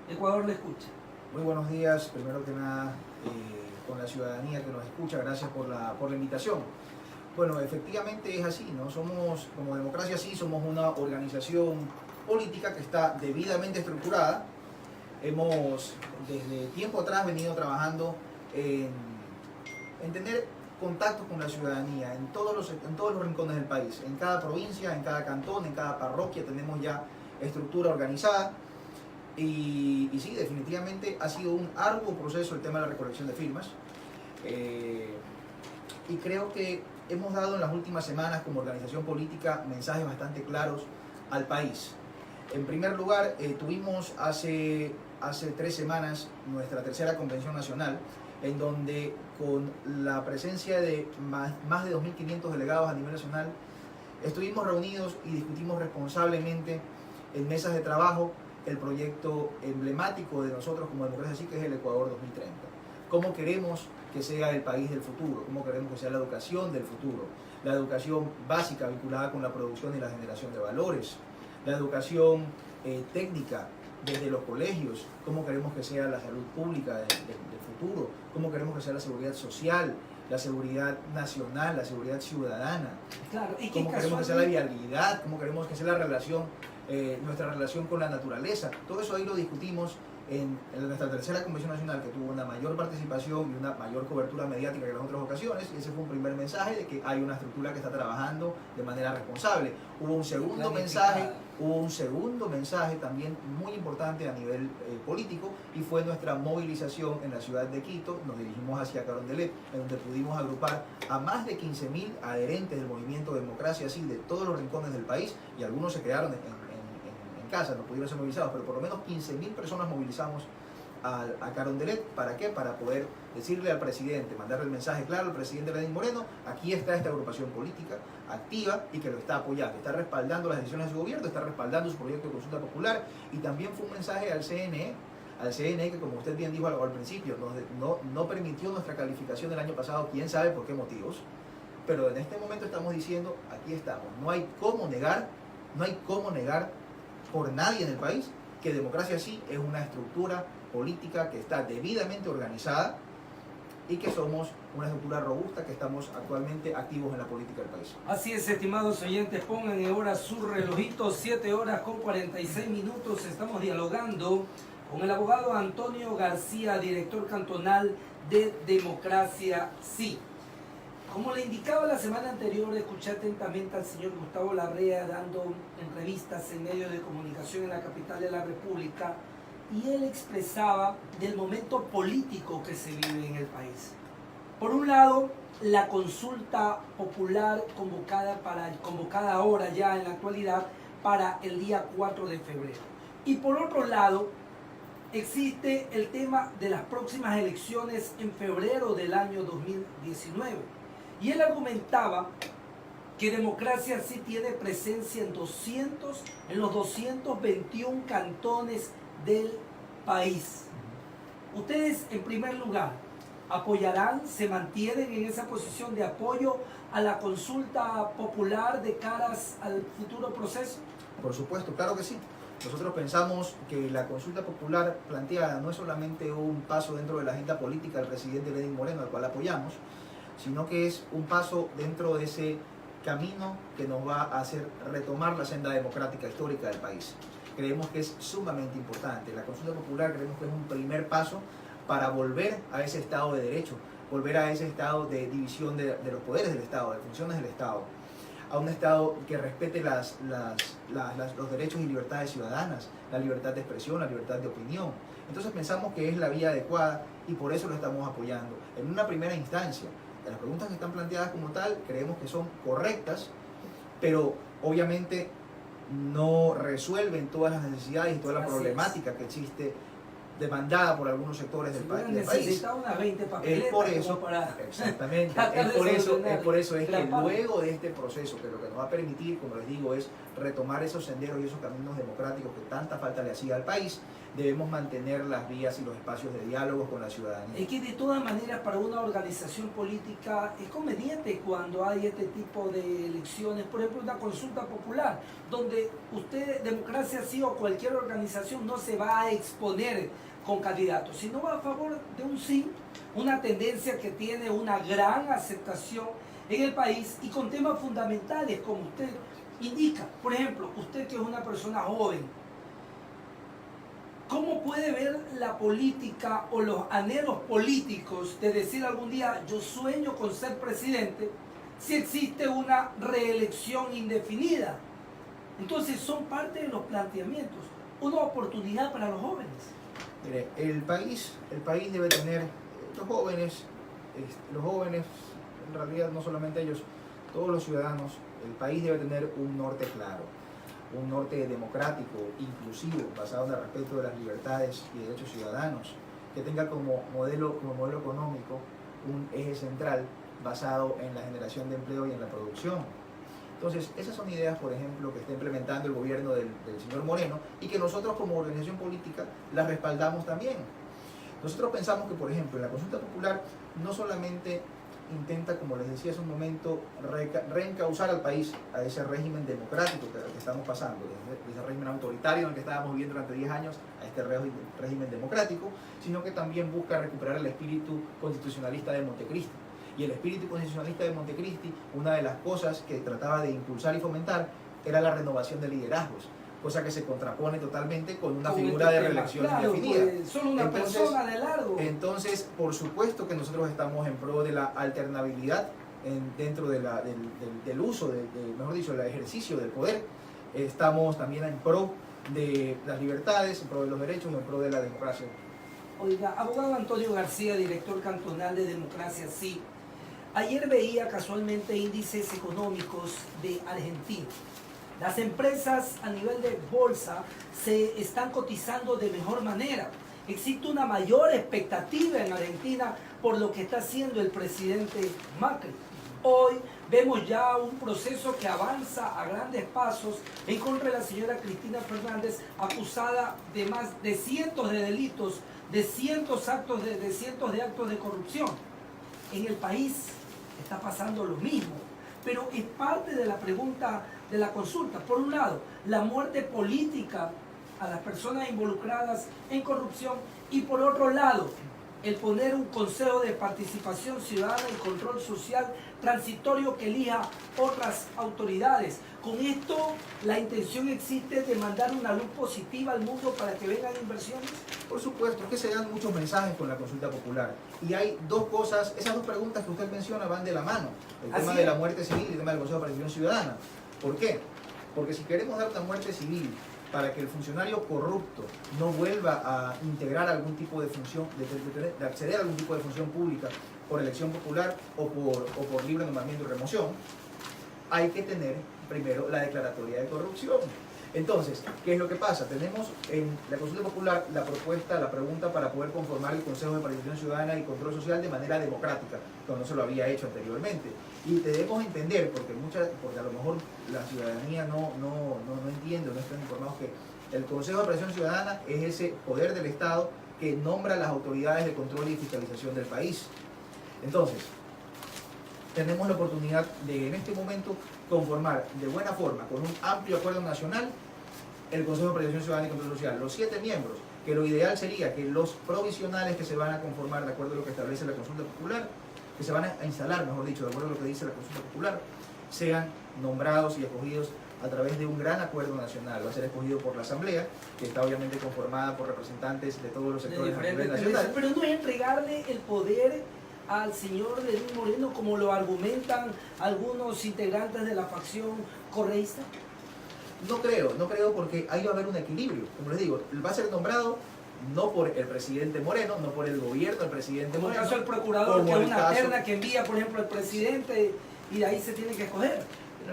Ecuador le escucha. Muy buenos días, primero que nada, con la ciudadanía que nos escucha, gracias por la invitación. Bueno, efectivamente es así, ¿no? Somos, como Democracia Sí, somos una organización política que está debidamente estructurada. Hemos desde tiempo atrás venido trabajando en tener contactos con la ciudadanía en todos los rincones del país, en cada provincia, en cada cantón, en cada parroquia tenemos ya estructura organizada. Y sí, definitivamente ha sido un arduo proceso el tema de la recolección de firmas. Y creo que hemos dado en las últimas semanas como organización política mensajes bastante claros al país. En primer lugar, tuvimos hace 3 semanas nuestra tercera convención nacional, en donde con la presencia de más de 2.500 delegados a nivel nacional, estuvimos reunidos y discutimos responsablemente en mesas de trabajo el proyecto emblemático de nosotros como Democracia Sí, que es el Ecuador 2030. ¿Cómo queremos que sea el país del futuro? ¿Cómo queremos que sea la educación del futuro? La educación básica vinculada con la producción y la generación de valores. La educación técnica desde los colegios. ¿Cómo queremos que sea la salud pública del futuro? ¿Cómo queremos que sea la seguridad social? La seguridad nacional, la seguridad ciudadana. Claro, y ¿Cómo queremos que sea la vialidad? ¿Cómo queremos que sea la relación, nuestra relación con la naturaleza? Todo eso ahí lo discutimos en nuestra tercera convención nacional, que tuvo una mayor participación y una mayor cobertura mediática que en las otras ocasiones, y ese fue un primer mensaje de que hay una estructura que está trabajando de manera responsable. Hubo un segundo mensaje también muy importante a nivel político, y fue nuestra movilización en la ciudad de Quito. Nos dirigimos hacia Carondelet, en donde pudimos agrupar a más de 15.000 adherentes del movimiento Democracia Sí de todos los rincones del país, y algunos se quedaron en casa, no pudieron ser movilizados, pero por lo menos 15.000 personas movilizamos a Carondelet. ¿Para qué? Para poder decirle al presidente, mandarle el mensaje claro al presidente Lenín Moreno: aquí está esta agrupación política activa y que lo está apoyando, está respaldando las decisiones de su gobierno, está respaldando su proyecto de consulta popular. Y también fue un mensaje al CNE, que, como usted bien dijo al principio, no permitió nuestra calificación del año pasado, quién sabe por qué motivos, pero en este momento estamos diciendo: aquí estamos. No hay cómo negar por nadie en el país que Democracia Sí es una estructura política que está debidamente organizada y que somos una estructura robusta, que estamos actualmente activos en la política del país. Así es, estimados oyentes, pongan en hora su relojito, 7:46. Estamos dialogando con el abogado Antonio García, director cantonal de Democracia Sí. Como le indicaba la semana anterior, escuché atentamente al señor Gustavo Larrea dando entrevistas en medios de comunicación en la capital de la República, y él expresaba del momento político que se vive en el país. Por un lado, la consulta popular convocada ahora ya en la actualidad para el día 4 de febrero. Y por otro lado, existe el tema de las próximas elecciones en febrero del año 2019. Y él argumentaba que Democracia Sí tiene presencia en los 221 cantones del país. Ustedes, en primer lugar, ¿apoyarán, se mantienen en esa posición de apoyo a la consulta popular de caras al futuro proceso? Por supuesto, claro que sí. Nosotros pensamos que la consulta popular planteada no es solamente un paso dentro de la agenda política del presidente Lenín Moreno, al cual apoyamos, sino que es un paso dentro de ese camino que nos va a hacer retomar la senda democrática histórica del país. Creemos que es sumamente importante. La consulta popular creemos que es un primer paso para volver a ese Estado de Derecho, volver a ese estado de división de los poderes del Estado, de funciones del Estado, a un Estado que respete los derechos y libertades ciudadanas, la libertad de expresión, la libertad de opinión. Entonces pensamos que es la vía adecuada y por eso lo estamos apoyando. En una primera instancia, las preguntas que están planteadas como tal creemos que son correctas, pero obviamente no resuelven todas las necesidades y toda la problemática que existe demandada por algunos sectores del país. Necesita unas 20 papeletas. Es por eso, exactamente, es por eso que luego de este proceso, que lo que nos va a permitir, como les digo, es retomar esos senderos y esos caminos democráticos que tanta falta le hacía al país, debemos mantener las vías y los espacios de diálogo con la ciudadanía. Es que de todas maneras para una organización política es conveniente cuando hay este tipo de elecciones, por ejemplo una consulta popular, donde usted, Democracia Sí o cualquier organización no se va a exponer con candidatos, sino va a favor de un sí, una tendencia que tiene una gran aceptación en el país y con temas fundamentales como usted indica. Por ejemplo, usted que es una persona joven, ¿cómo puede ver la política o los anhelos políticos de decir algún día yo sueño con ser presidente si existe una reelección indefinida? Entonces son parte de los planteamientos, una oportunidad para los jóvenes. Mire, el país debe tener, los jóvenes, en realidad no solamente ellos, todos los ciudadanos, el país debe tener un norte claro, un norte democrático, inclusivo, basado en el respeto de las libertades y derechos ciudadanos, que tenga como modelo económico un eje central basado en la generación de empleo y en la producción. Entonces, esas son ideas, por ejemplo, que está implementando el gobierno del señor Moreno y que nosotros como organización política las respaldamos también. Nosotros pensamos que, por ejemplo, en la consulta popular no solamente intenta, como les decía hace un momento, reencauzar al país a ese régimen democrático que estamos pasando, de ese régimen autoritario en el que estábamos viviendo durante 10 años a este régimen democrático, sino que también busca recuperar el espíritu constitucionalista de Montecristi. Y el espíritu constitucionalista de Montecristi, una de las cosas que trataba de impulsar y fomentar era la renovación de liderazgos, cosa que se contrapone totalmente con una figura de reelección indefinida. Pues, solo una persona de largo. Entonces, por supuesto que nosotros estamos en pro de la alternabilidad dentro de del uso, mejor dicho, el ejercicio del poder. Estamos también en pro de las libertades, en pro de los derechos, en pro de la democracia. Oiga, abogado Antonio García, director cantonal de Democracia Sí. Ayer veía casualmente índices económicos de Argentina. Las empresas a nivel de bolsa se están cotizando de mejor manera. Existe una mayor expectativa en Argentina por lo que está haciendo el presidente Macri. Hoy vemos ya un proceso que avanza a grandes pasos en contra de la señora Cristina Fernández, acusada de más de cientos de delitos, de cientos de actos de corrupción. En el país está pasando lo mismo, pero es parte de la pregunta de la consulta. Por un lado, la muerte política a las personas involucradas en corrupción y por otro lado, el poner un consejo de participación ciudadana y control social transitorio que elija otras autoridades. Con esto, la intención existe de mandar una luz positiva al mundo para que vengan inversiones. Por supuesto, es que se dan muchos mensajes con la consulta popular. Y hay dos cosas, esas dos preguntas que usted menciona van de la mano. El tema de la muerte civil y el tema del Consejo de Participación Ciudadana. ¿Por qué? Porque si queremos dar una muerte civil para que el funcionario corrupto no vuelva a integrar algún tipo de función, de acceder a algún tipo de función pública por elección popular o por libre nombramiento y remoción, hay que tener primero la declaratoria de corrupción. Entonces, ¿qué es lo que pasa? Tenemos en la consulta popular la pregunta para poder conformar el Consejo de Participación Ciudadana y Control Social de manera democrática, cuando no se lo había hecho anteriormente. Y debemos entender, porque a lo mejor la ciudadanía no entiende o no están informados, que el Consejo de Participación Ciudadana es ese poder del Estado que nombra las autoridades de control y fiscalización del país. Entonces, tenemos la oportunidad de en este momento conformar de buena forma, con un amplio acuerdo nacional, el Consejo de Participación Ciudadana y Control Social, los 7 miembros, que lo ideal sería que los provisionales que se van a conformar de acuerdo a lo que establece la consulta popular, que se van a instalar, mejor dicho, de acuerdo a lo que dice la consulta popular, sean nombrados y escogidos a través de un gran acuerdo nacional. Va a ser escogido por la Asamblea, que está obviamente conformada por representantes de todos los sectores a nivel nacional. Pero no es entregarle el poder al señor Lenín Moreno, como lo argumentan algunos integrantes de la facción correísta. No creo porque ahí va a haber un equilibrio. Como les digo, va a ser nombrado no por el presidente Moreno, no por el gobierno del presidente Moreno. Como el caso del procurador, que es una terna que envía, por ejemplo, el presidente y de ahí se tiene que escoger.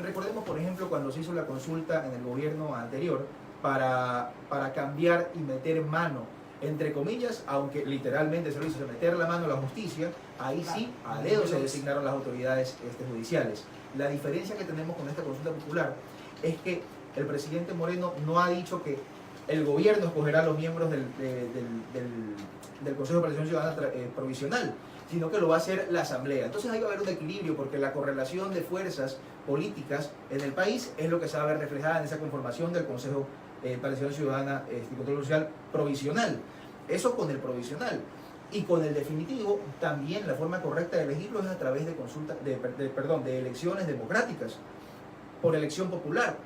Recordemos, por ejemplo, cuando se hizo la consulta en el gobierno anterior para cambiar y meter mano, entre comillas, aunque literalmente se lo hizo, meter la mano a la justicia, ahí sí, a dedo se designaron las autoridades judiciales. La diferencia que tenemos con esta consulta popular es que el presidente Moreno no ha dicho que el gobierno escogerá a los miembros del Consejo de Participación Ciudadana Provisional, sino que lo va a hacer la Asamblea. Entonces ahí va a haber un equilibrio, porque la correlación de fuerzas políticas en el país es lo que se va a ver reflejada en esa conformación del Consejo de Participación Ciudadana y Control Social Provisional. Eso con el provisional. Y con el definitivo, también la forma correcta de elegirlo es a través de de elecciones democráticas, por elección popular.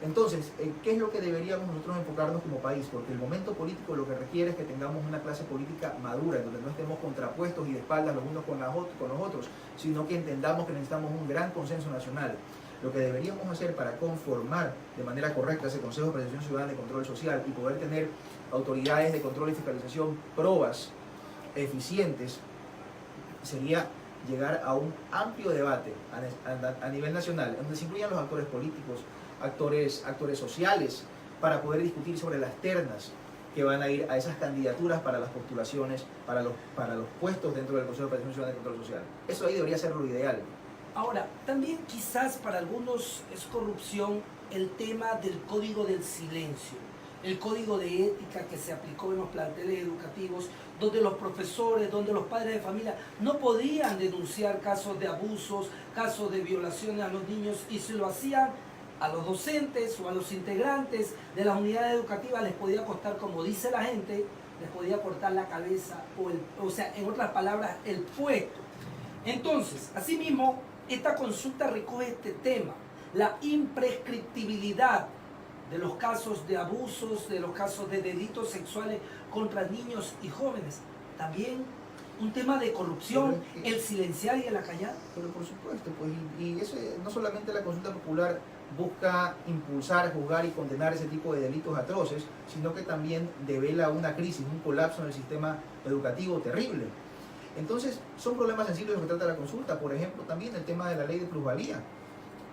Entonces, ¿qué es lo que deberíamos nosotros enfocarnos como país? Porque el momento político lo que requiere es que tengamos una clase política madura, en donde no estemos contrapuestos y de espaldas los unos con los otros, sino que entendamos que necesitamos un gran consenso nacional. Lo que deberíamos hacer para conformar de manera correcta ese Consejo de Participación Ciudadana y Control Social y poder tener autoridades de control y fiscalización probas, eficientes, sería llegar a un amplio debate a nivel nacional, donde se incluyan los actores políticos, actores sociales, para poder discutir sobre las ternas que van a ir a esas candidaturas para las postulaciones, para los puestos dentro del Consejo de Participación Ciudadana y Control Social. Eso ahí debería ser lo ideal. Ahora, también quizás para algunos es corrupción el tema del código del silencio, el código de ética que se aplicó en los planteles educativos, donde los profesores, donde los padres de familia no podían denunciar casos de abusos, casos de violaciones a los niños, y si lo hacían a los docentes o a los integrantes de las unidades educativas les podía costar, como dice la gente, les podía cortar la cabeza, o sea, en otras palabras, el puesto. Entonces, asimismo, esta consulta recoge este tema, la imprescriptibilidad de los casos de abusos, de los casos de delitos sexuales contra niños y jóvenes. También un tema de corrupción, el silenciar y el acallar. Pero por supuesto, pues, y eso, no solamente la consulta popular busca impulsar, juzgar y condenar ese tipo de delitos atroces, sino que también devela una crisis, un colapso en el sistema educativo terrible. Entonces, son problemas sensibles los que trata la consulta. Por ejemplo, también el tema de la ley de plusvalía.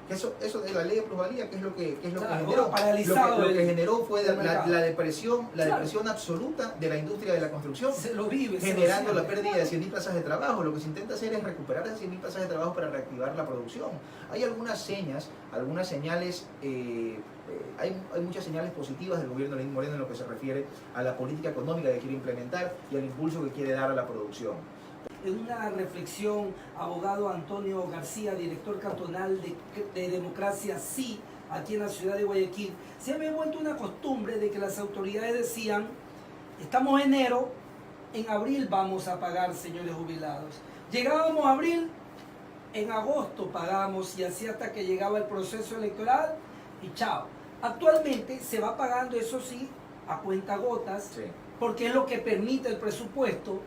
Eso de la ley de plusvalía, ¿qué es lo que generó? Lo que generó fue la depresión absoluta de la industria de la construcción, generando la pérdida de 100.000 plazas de trabajo. Lo que se intenta hacer es recuperar esas 100.000 plazas de trabajo para reactivar la producción. Hay algunas señales, hay muchas señales positivas del gobierno de Lenín Moreno en lo que se refiere a la política económica que quiere implementar y al impulso que quiere dar a la producción. En una reflexión, abogado Antonio García, director cantonal de Democracia Sí, aquí en la ciudad de Guayaquil, se había vuelto una costumbre de que las autoridades decían: estamos en enero, en abril vamos a pagar, señores jubilados. Llegábamos a abril, en agosto pagábamos, y así hasta que llegaba el proceso electoral y chao. Actualmente se va pagando, eso sí, a cuentagotas, sí, porque es lo que permite el presupuesto,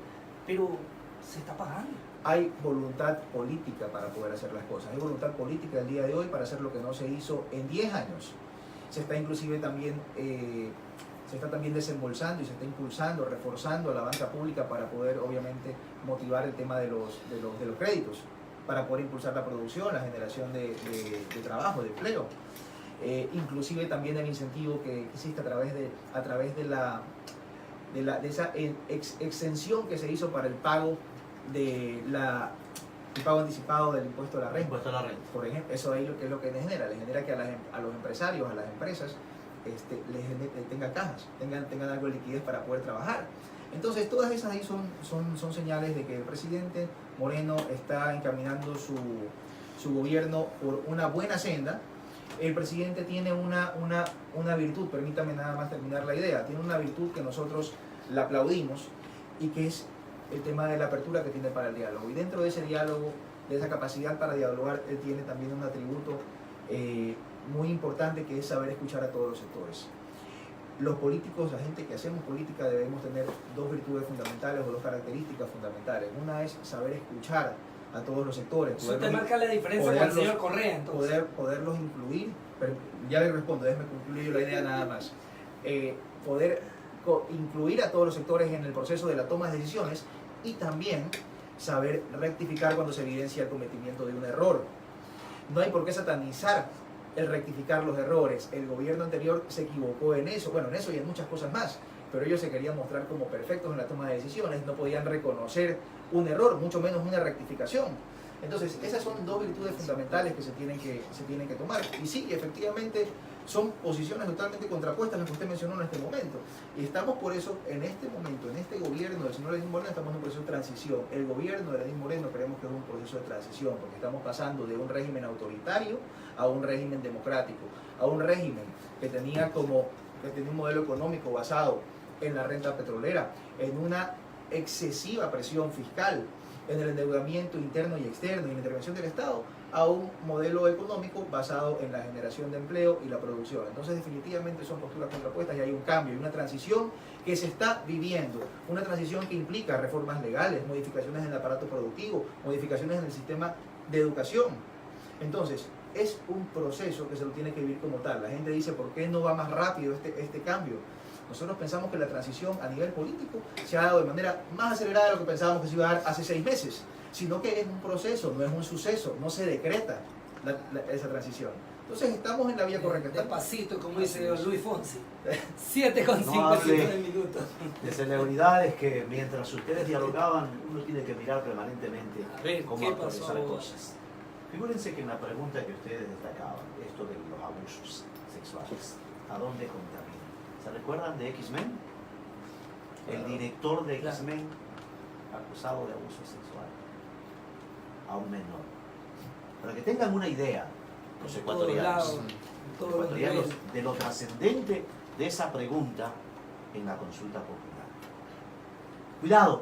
pero se está pagando. Hay voluntad política para poder hacer las cosas. Hay voluntad política el día de hoy para hacer lo que no se hizo en 10 años. Se está inclusive también, desembolsando y se está impulsando, reforzando a la banca pública para poder obviamente motivar el tema de los créditos, para poder impulsar la producción, la generación de trabajo, de empleo. Inclusive también el incentivo que existe a través de esa exención que se hizo para el pago el pago anticipado del impuesto a la renta. Por ejemplo, eso ahí es lo que le genera que a los empresarios, a las empresas, tengan cajas, tengan algo de liquidez para poder trabajar. Entonces, todas esas ahí son señales de que el presidente Moreno está encaminando su gobierno por una buena senda. El presidente tiene una virtud, permítame nada más terminar la idea, tiene una virtud que nosotros la aplaudimos, y que es el tema de la apertura que tiene para el diálogo. Y dentro de ese diálogo, de esa capacidad para dialogar, él tiene también un atributo muy importante, que es saber escuchar a todos los sectores. Los políticos, la gente que hacemos política, debemos tener dos virtudes fundamentales o dos características fundamentales. Una es saber escuchar a todos los sectores. Eso te marca la diferencia con el señor Correa, entonces. Poderlos incluir, pero ya le respondo, déjeme concluir la idea nada más. Poder incluir a todos los sectores en el proceso de la toma de decisiones, y también saber rectificar cuando se evidencia el cometimiento de un error. No hay por qué satanizar el rectificar los errores. El gobierno anterior se equivocó en eso, bueno, en eso y en muchas cosas más, pero ellos se querían mostrar como perfectos en la toma de decisiones, no podían reconocer un error, mucho menos una rectificación. Entonces, esas son dos virtudes fundamentales que se tienen que tomar. Y sí, efectivamente, son posiciones totalmente contrapuestas las que usted mencionó en este momento. Y estamos por eso, en este momento, en este gobierno del señor Lenín Moreno, estamos en un proceso de transición. El gobierno de Lenín Moreno creemos que es un proceso de transición, porque estamos pasando de un régimen autoritario a un régimen democrático, a un régimen que tenía un modelo económico basado en la renta petrolera, en una excesiva presión fiscal, en el endeudamiento interno y externo y en la intervención del Estado, a un modelo económico basado en la generación de empleo y la producción. Entonces definitivamente son posturas contrapuestas y hay un cambio y una transición que se está viviendo, una transición que implica reformas legales, modificaciones en el aparato productivo, modificaciones en el sistema de educación. Entonces es un proceso que se lo tiene que vivir como tal. La gente dice, ¿por qué no va más rápido este cambio? Nosotros pensamos que la transición a nivel político se ha dado de manera más acelerada de lo que pensábamos que se iba a dar hace 6 meses, sino que es un proceso, no es un suceso, no se decreta esa transición. Entonces estamos en la vía correcta. Despacito, como dice Luis Fonsi. 7:59 minutos. De celebridades que mientras ustedes dialogaban, uno tiene que mirar permanentemente cómo actualizar cosas. Figúrense que en la pregunta que ustedes destacaban, esto de los abusos sexuales, ¿a dónde contamina? ¿Se recuerdan de X-Men? El director de X-Men acusado de abuso sexual a un menor. Para que tengan una idea, los ecuatorianos, de lo trascendente de esa pregunta en la consulta popular. Cuidado,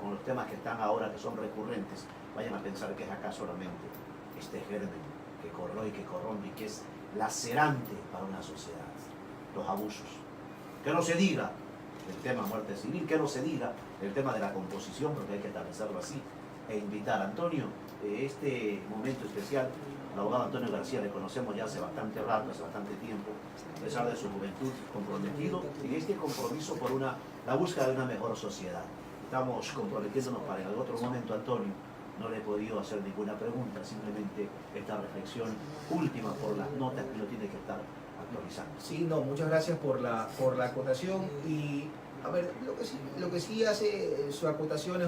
con los temas que están ahora, que son recurrentes, vayan a pensar que es acá solamente este germen que corroe y que corrompe y que es lacerante para una sociedad. Los abusos. Que no se diga el tema muerte civil, que no se diga el tema de la composición, porque hay que establecerlo así, e invitar a Antonio, este momento especial, al abogado Antonio García le conocemos ya hace bastante rato, hace bastante tiempo, a pesar de su juventud, comprometido en este compromiso por la búsqueda de una mejor sociedad. Estamos comprometiéndonos para en otro momento, Antonio, no le he podido hacer ninguna pregunta, simplemente esta reflexión última por las notas que uno tiene que estar actualizando. Sí, no, muchas gracias por la acotación y a ver, lo que sí hace su acotación es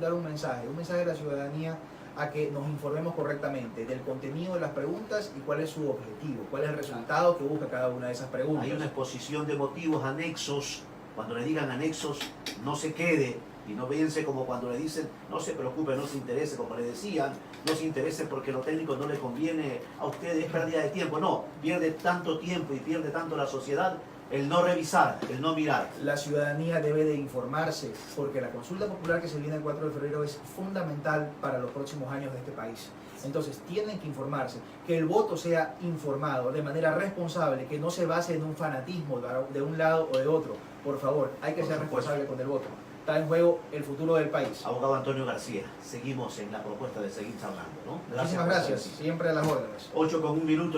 dar un mensaje a la ciudadanía a que nos informemos correctamente del contenido de las preguntas y cuál es su objetivo, cuál es el resultado que busca cada una de esas preguntas. Hay una exposición de motivos, anexos. Cuando le digan anexos, no se quede y no piense como cuando le dicen no se preocupe, no se interese, como le decían, no se interese porque lo técnico no le conviene a ustedes, es pérdida de tiempo. No, pierde tanto tiempo y pierde tanto la sociedad el no revisar, el no mirar. La ciudadanía debe de informarse porque la consulta popular que se viene el 4 de febrero es fundamental para los próximos años de este país. Entonces tienen que informarse, que el voto sea informado de manera responsable, que no se base en un fanatismo de un lado o de otro. Por favor, hay que ser responsable con el voto. Está en juego el futuro del país. Abogado Antonio García, seguimos en la propuesta de seguir charlando, ¿no? Muchísimas gracias, siempre a las órdenes. 8:01 minutos.